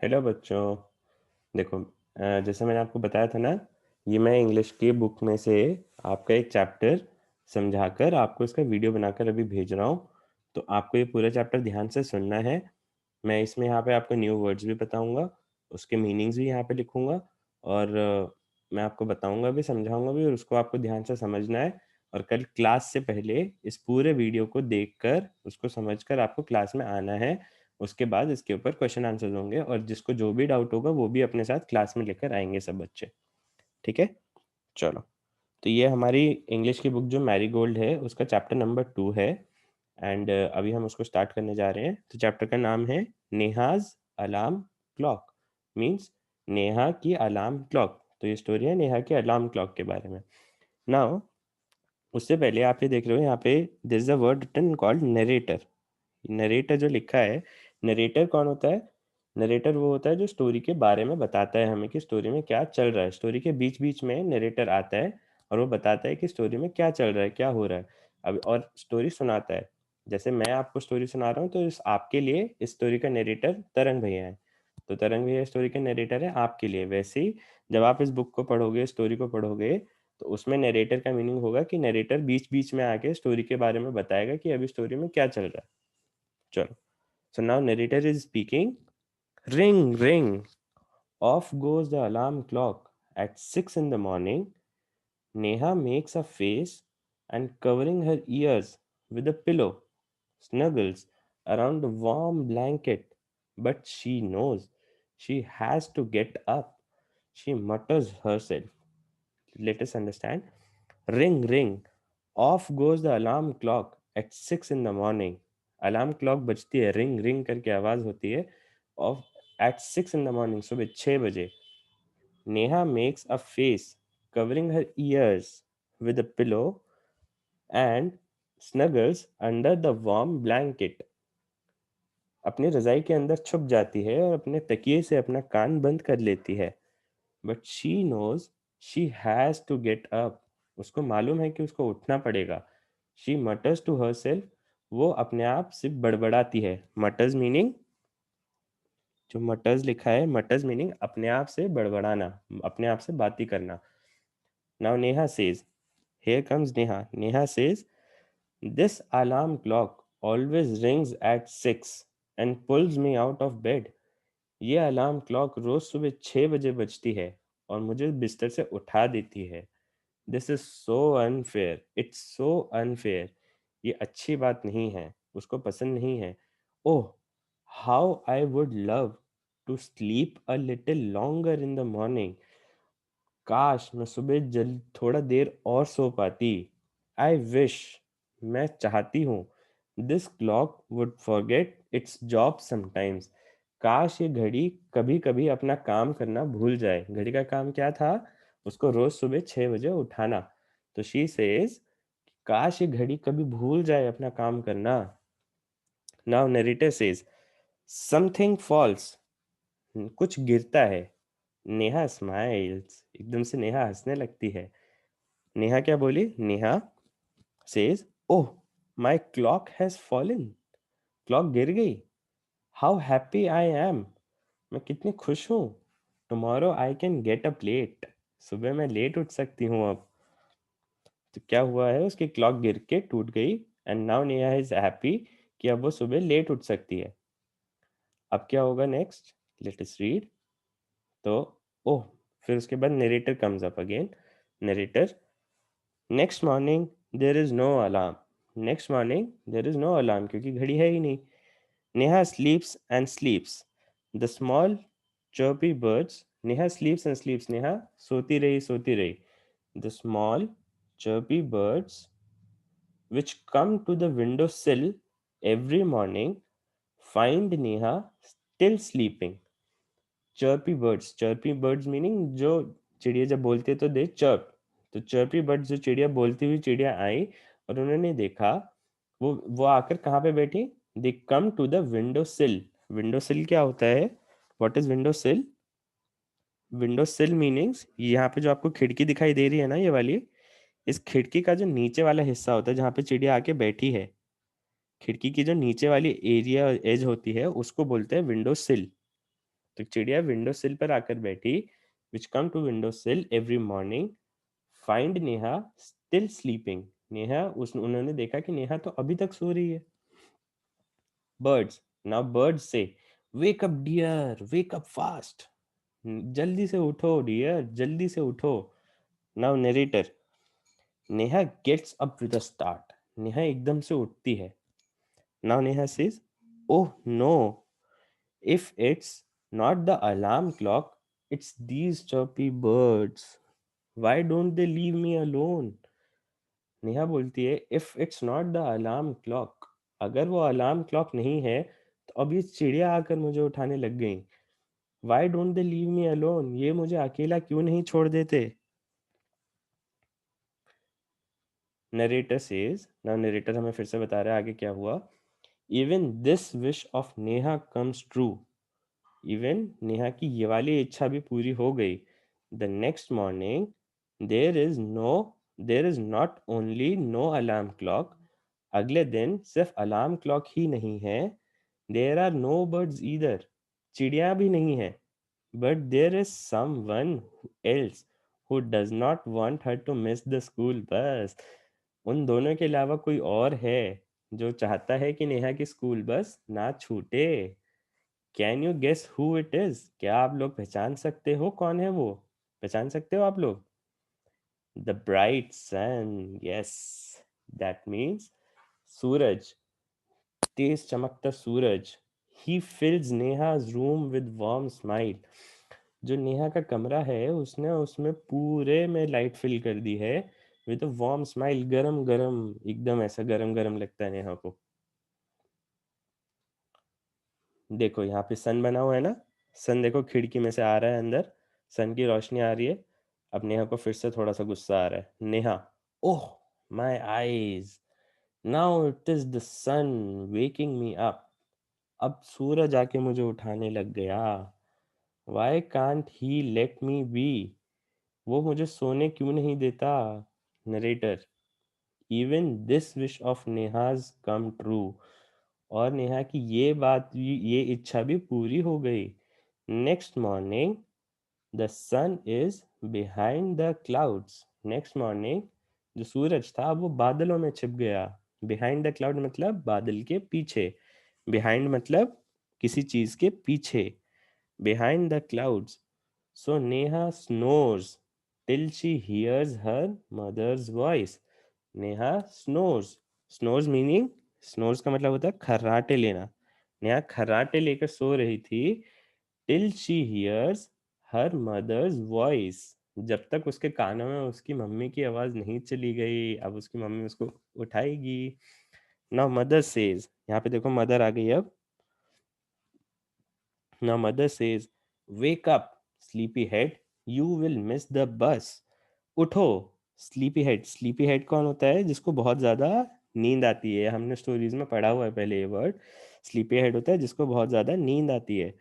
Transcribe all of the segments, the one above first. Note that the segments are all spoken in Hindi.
हेलो बच्चों। देखो, जैसे मैंने आपको बताया था ना, ये मैं इंग्लिश की बुक में से आपका एक चैप्टर समझाकर आपको इसका वीडियो बनाकर अभी भेज रहा हूँ। तो आपको ये पूरा चैप्टर ध्यान से सुनना है। मैं इसमें यहाँ पे आपको न्यू वर्ड्स भी बताऊंगा, उसके मीनिंग्स भी यहाँ पे लिखूंगा, और मैं आपको बताऊंगा भी, समझाऊंगा भी, और उसको आपको ध्यान से समझना है। और कल क्लास से पहले इस पूरे वीडियो को देखकर उसको समझकर आपको क्लास में आना है। उसके बाद इसके ऊपर क्वेश्चन आंसर होंगे, और जिसको जो भी डाउट होगा वो भी अपने साथ क्लास में लेकर आएंगे सब बच्चे। ठीक है, चलो। तो ये हमारी इंग्लिश की बुक जो मैरी गोल्ड है उसका चैप्टर नंबर 2 है। एंड अभी हम उसको स्टार्ट करने जा रहे हैं। तो चैप्टर का नाम है Neha's alarm clock. Means Neha की अलार्म क्लॉक। तो ये स्टोरी है नेहा के अलार्म क्लॉक के बारे में। नाउ, उससे पहले आप ये देख रहे हो यहाँ पे this is a word written called narrator. Narrator जो लिखा है, नरेटर कौन होता है? नरेटर वो होता है जो स्टोरी के बारे में बताता है हमें कि स्टोरी में क्या चल रहा है। स्टोरी के बीच बीच में नरेटर आता है और वो बताता है कि स्टोरी में क्या चल रहा है, क्या हो रहा है। अब और स्टोरी सुनाता है। जैसे मैं आपको स्टोरी सुना रहा हूँ, तो इस आपके लिए इस स्टोरी का नरेटर तरंग भैया है। तो तरंग भैया स्टोरी के नरेटर है आपके लिए। वैसे ही जब आप इस बुक को पढ़ोगे, स्टोरी को पढ़ोगे, तो उसमें नरेटर का मीनिंग होगा कि नरेटर बीच बीच में आके स्टोरी के बारे में बताएगा कि अभी स्टोरी में क्या चल रहा है। चलो। So now narrator is speaking. Ring, ring. Off goes the alarm clock. At 6 in the morning, Neha makes a face and covering her ears with a pillow, snuggles around the warm blanket. But she knows she has to get up. She mutters herself. Let us understand. Ring, ring. Off goes the alarm clock at 6 in the morning. Alarm clock बजती है, रिंग रिंग करके आवाज होती है। Off at 6 in the morning, सुबह 6 बजे। Neha makes a face covering her ears with a pillow and snuggles under the warm blanket. अपनी रजाई के अंदर छुप जाती है और अपने तकिए से अपना कान बंद कर लेती है। But she knows she has to get up. उसको मालूम है कि उसको उठना पड़ेगा। She mutters to herself. वो अपने आप से बड़बड़ाती है। मटर्स मीनिंग, जो मटर्स लिखा है, मटर्स मीनिंग अपने आप से बड़बड़ाना, अपने आप से बातें करना। Now Neha says, here comes Neha. Neha says, this alarm clock always rings at 6 and pulls me out of bed। ये अलार्म क्लॉक रोज सुबह 6 बजे बजती है और मुझे बिस्तर से उठा देती है। This is so unfair, it's so unfair. ये अच्छी बात नहीं है, उसको पसंद नहीं है। Oh, how I would love to sleep a little longer in the morning. काश मैं सुबह जल्द थोड़ा देर और सो पाती। आई विश, मैं चाहती हूँ। This clock would forget it's job sometimes. काश ये घड़ी कभी कभी अपना काम करना भूल जाए। घड़ी का काम क्या था? उसको रोज सुबह 6 बजे उठाना। तो शी सेज, काश ये घड़ी कभी भूल जाए अपना काम करना। Now narrator says, something falls. कुछ गिरता है। नेहा स्माइल्स। एकदम से नेहा हंसने लगती है। नेहा क्या बोली? Neha says, oh, my clock has fallen. Clock गिर गई। How happy I am. मैं कितनी खुश हूँ। Tomorrow I can get up late. सुबह मैं लेट उठ सकती हूँ अब। तो क्या हुआ है, उसकी क्लॉक गिर के टूट गई। And now Neha is happy कि अब वो सुबह लेट उठ सकती है। अब क्या होगा नेक्स्ट? Let us read. तो ओह, फिर उसके बाद narrator comes up again. Narrator, next morning there is no alarm. Next morning there is no alarm, क्योंकि घड़ी है ही नहीं। Neha sleeps and sleeps. The small chirpy birds. Neha sleeps and sleeps. Neha सोती रही, सोती रही। The small chirpy birds which come to the window sill every morning find Neha still sleeping। Chirpy birds, chirpy birds meaning जो चिड़िया जब बोलते तो दे चर्प। तो चर्पी बर्ड्स, जो चिड़िया बोलती हुई चिड़िया आई और उन्होंने देखा, वो आकर कहाँ पे बैठी? They come to the window sill. Window sill क्या होता है? What is window sill? Window sill meanings, यहाँ पे जो आपको खिड़की दिखाई दे रही है ना, ये वाली, इस खिड़की का जो नीचे वाला हिस्सा होता है जहाँ पे चिड़िया आके बैठी है, खिड़की की जो नीचे वाली एरिया एज होती है उसको बोलते हैं विंडो सिल। तो चिड़िया विंडो सिल पर आकर बैठी, which come to window sill every morning, find Neha still sleeping. Neha उस उन्होंने देखा कि नेहा तो अभी तक सो रही है। Birds, now birds say, wake up dear, wake up fast. जल्दी से उठो डियर, जल्दी से उठो। Now narrator, Neha gets up with a start. Neha एकदम से उठती है। Now Neha says, oh no, if it's not the alarm clock, it's these chirpy birds. Why don't they leave me alone? Neha बोलती है, if it's not the alarm clock, अगर वो अलार्म क्लॉक नहीं है तो अब ये चिड़िया आकर मुझे उठाने लग गई। Why don't they leave me alone? ये मुझे अकेला क्यों नहीं छोड़ देते? नरेटर सेज, ना नरेटर हमें फिर से बता रहा है आगे क्या हुआ। Even this wish of Neha comes true. Even Neha की ये वाली इच्छा भी पूरी हो गई। The next morning there is no there is not only no alarm clock. अगले दिन सिर्फ अलार्म क्लॉक ही नहीं है, there are no birds either, चिड़िया भी नहीं है। But there is someone else who does not want her to miss the school bus. उन दोनों के अलावा कोई और है जो चाहता है कि नेहा की स्कूल बस ना छूटे। Can you guess who it is? क्या आप लोग पहचान सकते हो कौन है वो? पहचान सकते हो आप लोग? The bright sun, yes, that means सूरज, तेज चमकता सूरज। He fills Neha's room with warm smile. जो नेहा का कमरा है उसने उसमें पूरे में लाइट फिल कर दी है, विद अ वार्म स्माइल, गरम गरम, एकदम ऐसा गरम गरम लगता है नेहा को। देखो यहाँ पे सन बना हुआ है ना, सन देखो खिड़की में से आ रहा है अंदर, सन की रोशनी आ रही है। अब नेहा को फिर से थोड़ा सा गुस्सा आ रहा है। Neha, oh my eyes, now it is the sun waking me up. अब सूरज आके मुझे उठाने लग गया। Why can't he let me be? वो मुझे सोने क्यों नहीं देता? Narrator, even this wish of Neha's come true. और नेहा की ये इच्छा भी पूरी हो गई। Next morning the sun is behind the clouds. Next morning जो सूरज था वो बादलों में छिप गया। बिहाइंड द क्लाउड मतलब बादल के पीछे, बिहाइंड मतलब किसी चीज के पीछे, behind the clouds. So Neha snores till she hears her mother's voice. Neha snores, snores meaning, snores का मतलब होता है खर्राटे लेना। नेहा खर्राटे लेकर सो रही थी, till she hears her mother's voice, जब तक उसके कानों में उसकी मम्मी की आवाज नहीं चली गई। अब उसकी मम्मी उसको उठाएगी। नाउ मदर सेज, यहाँ पे देखो मदर आ गई अब। Now mother says, wake up sleepy head, you will miss the बस। उठो स्लीपी हेड। स्लीपी हेड कौन होता है? जिसको बहुत ज्यादा नींद आती है। हमने स्टोरीज में पढ़ा हुआ है पहले ये वर्ड। स्लीपी हेड होता है जिसको बहुत ज्यादा नींद आती है।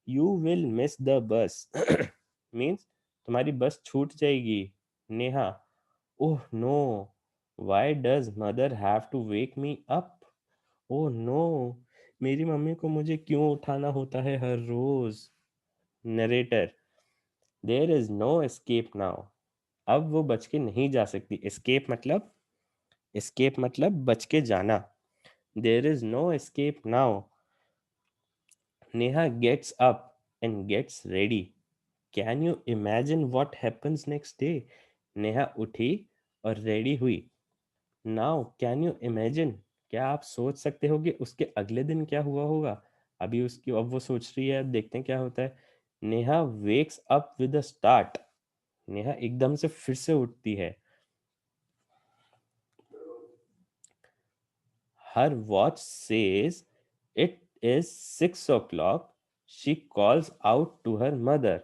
You will miss the bus means तुम्हारी बस छूट जाएगी। Neha, oh no, why does mother have to wake me up? Oh no, मेरी मम्मी को मुझे क्यों उठाना होता है हर रोज? Narrator, there is no escape now. अब वो बच के नहीं जा सकती। एस्केप मतलब बच के जाना। There is no escape now. Neha gets up and gets ready. Can you imagine what happens next day? Neha उठी और रेडी हुई। नाउ कैन यू इमेजिन, क्या आप सोच सकते हो कि उसके अगले दिन क्या हुआ होगा? अभी उसकी, अब वो सोच रही है, अब देखते हैं क्या होता है। Neha wakes up with a start. Neha एकदम से फिर से उठती है। Her watch says it is 6 o'clock। She calls out to her mother.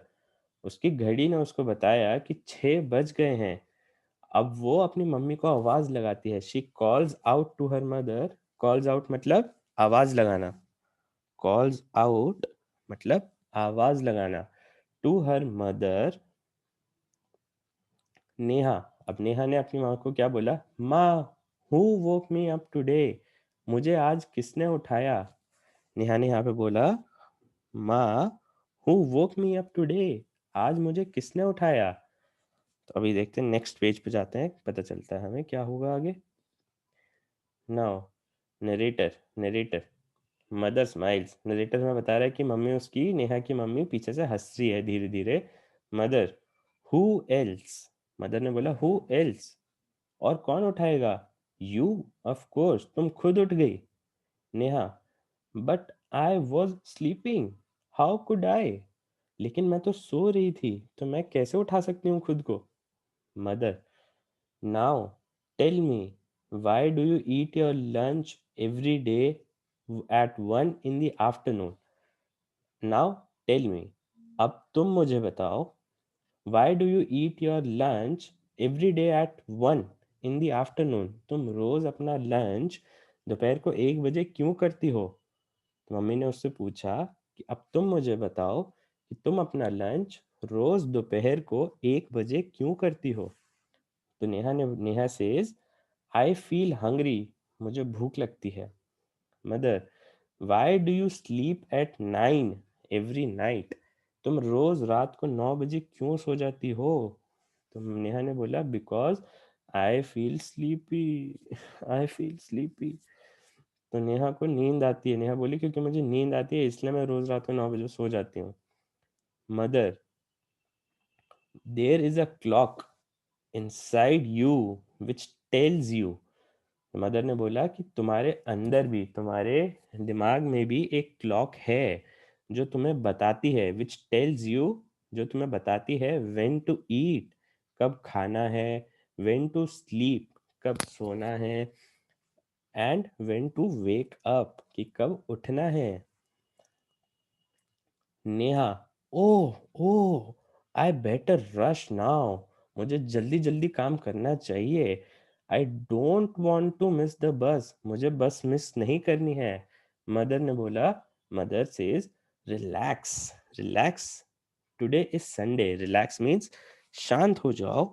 उसकी घड़ी ने उसको बताया कि 6 बज गए हैं। अब वो अपनी मम्मी को आवाज लगाती है। She calls out to her mother. Calls out मतलब आवाज लगाना। कॉल्स आउट मतलब आवाज लगाना। To her mother, Neha. अब नेहा ने अपनी माँ को क्या बोला? माँ, who woke me up today? मुझे आज किसने उठाया? नेहा ने यहाँ पे बोला, माँ, who woke me up today? आज मुझे किसने उठाया? तो अभी देखते हैं, नेक्स्ट पेज पे जाते हैं, पता चलता है हमें क्या होगा आगे। Now narrator, narrator mother smiles. Narrator हमें बता रहा है कि मम्मी उसकी, नेहा की मम्मी पीछे से हंस रही है धीरे धीरे। Mother, who else? मदर ने बोला हु एल्स? और कौन उठाएगा? यू, ऑफ कोर्स, तुम खुद उठ गई। Neha, but I was sleeping, how could I? लेकिन मैं तो सो रही थी, तो मैं कैसे उठा सकती हूँ खुद को? Mother, now tell me, why do you eat your lunch every day at 1 in the afternoon? Now tell me, अब तुम मुझे बताओ, why do you eat your lunch every day at 1 in the afternoon? तुम रोज अपना लंच दोपहर को 1 बजे क्यों करती हो? तो मम्मी ने उससे पूछा कि अब तुम मुझे बताओ कि तुम अपना लंच रोज दोपहर को 1 बजे क्यों करती हो? तो Neha says, I feel hungry, मुझे भूख लगती है। Mother, Y do you sleep at 9 every night? तुम रोज रात को 9 बजे क्यों सो जाती हो? तो नेहा ने बोला, because I feel sleepy, I feel sleepy. तो नेहा को नींद आती है। नेहा बोली, क्योंकि मुझे नींद आती है इसलिए मैं रोज रात को 9 बजे सो जाती हूँ। Mother, there is a clock inside you which tells you. Mother ने बोला कि तुम्हारे अंदर भी, तुम्हारे दिमाग में भी एक क्लॉक है जो तुम्हें बताती है, विच टेल्स यू, जो तुम्हें बताती है व्हेन टू ईट, कब खाना है, व्हेन टू स्लीप, कब सोना है, and when to wake up, कि कब उठना है। Neha, oh oh, I better rush now, मुझे जल्दी जल्दी काम करना चाहिए। I don't want to miss the bus, मुझे बस मिस नहीं करनी है। मदर ने बोला, mother says, relax, relax, today is Sunday. Relax means शांत हो जाओ,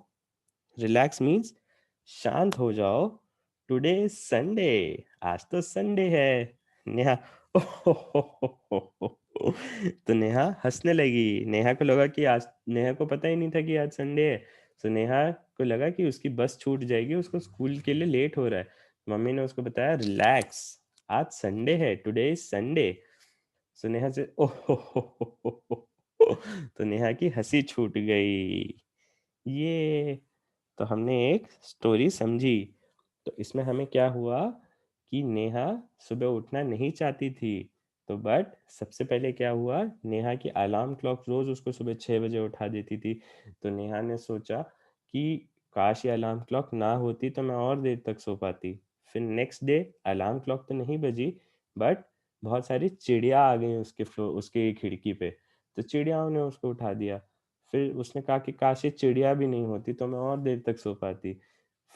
रिलैक्स मीन्स शांत हो जाओ, टुडे इज संडे, आज तो संडे है। नेहा, तो नेहा हंसने लगी। नेहा को लगा कि आज, नेहा को पता ही नहीं था कि आज संडे है। तो नेहा को लगा कि उसकी बस छूट जाएगी, उसको स्कूल के लिए लेट हो रहा है। मम्मी ने उसको बताया, रिलैक्स, आज संडे है, टुडे इज संडे। सो नेहा से तो नेहा की हंसी छूट गई। ये तो हमने एक स्टोरी समझी। तो इसमें हमें क्या हुआ कि नेहा सुबह उठना नहीं चाहती थी, तो बट सबसे पहले क्या हुआ, नेहा की अलार्म क्लॉक रोज उसको सुबह 6 बजे उठा देती थी। तो नेहा ने सोचा कि काश ये अलार्म क्लॉक ना होती तो मैं और देर तक सो पाती। फिर नेक्स्ट डे अलार्म क्लॉक तो नहीं बजी, बट बहुत सारी चिड़िया आ गई उसके खिड़की पे। तो चिड़ियाओं ने उसको उठा दिया। फिर उसने कहा कि काश ये चिड़िया भी नहीं होती तो मैं और देर तक सो पाती।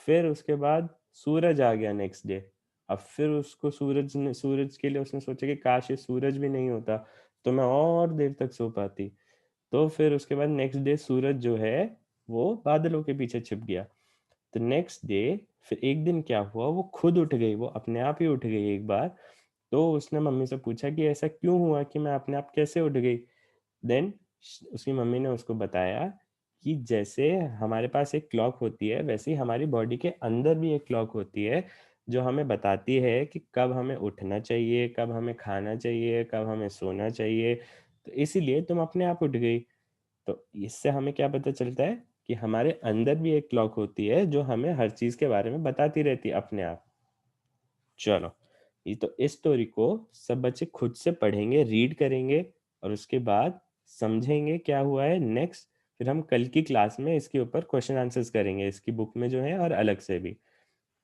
फिर उसके बाद सूरज आ गया नेक्स्ट डे। अब फिर उसको सूरज के लिए उसने सोचा कि काश ये सूरज भी नहीं होता तो मैं और देर तक सो पाती। तो फिर उसके बाद नेक्स्ट डे सूरज जो है वो बादलों के पीछे छिप गया। तो नेक्स्ट डे फिर एक दिन क्या हुआ, वो खुद उठ गई, वो अपने आप ही उठ गई एक बार। तो उसने मम्मी से पूछा कि ऐसा क्यों हुआ, कि मैं अपने आप कैसे उठ गई? देन उसकी मम्मी ने उसको बताया कि जैसे हमारे पास एक क्लॉक होती है, वैसे ही हमारी बॉडी के अंदर भी एक क्लॉक होती है जो हमें बताती है कि कब हमें उठना चाहिए, कब हमें खाना चाहिए, कब हमें सोना चाहिए। तो इसीलिए तुम अपने आप उठ गई। तो इससे हमें क्या पता चलता है कि हमारे अंदर भी एक क्लॉक होती है जो हमें हर चीज के बारे में बताती रहती है अपने आप। चलो, ये तो इस स्टोरी को सब बच्चे खुद से पढ़ेंगे, रीड करेंगे, और उसके बाद समझेंगे क्या हुआ है नेक्स्ट। फिर हम कल की क्लास में इसके ऊपर क्वेश्चन आंसर्स करेंगे, इसकी बुक में जो है और अलग से भी।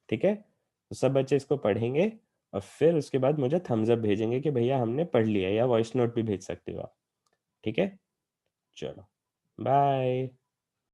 ठीक है, तो सब बच्चे इसको पढ़ेंगे और फिर उसके बाद मुझे थम्स अप भेजेंगे कि भैया हमने पढ़ लिया, या वॉइस नोट भी भेज सकते हो आप। ठीक है, चलो, बाय।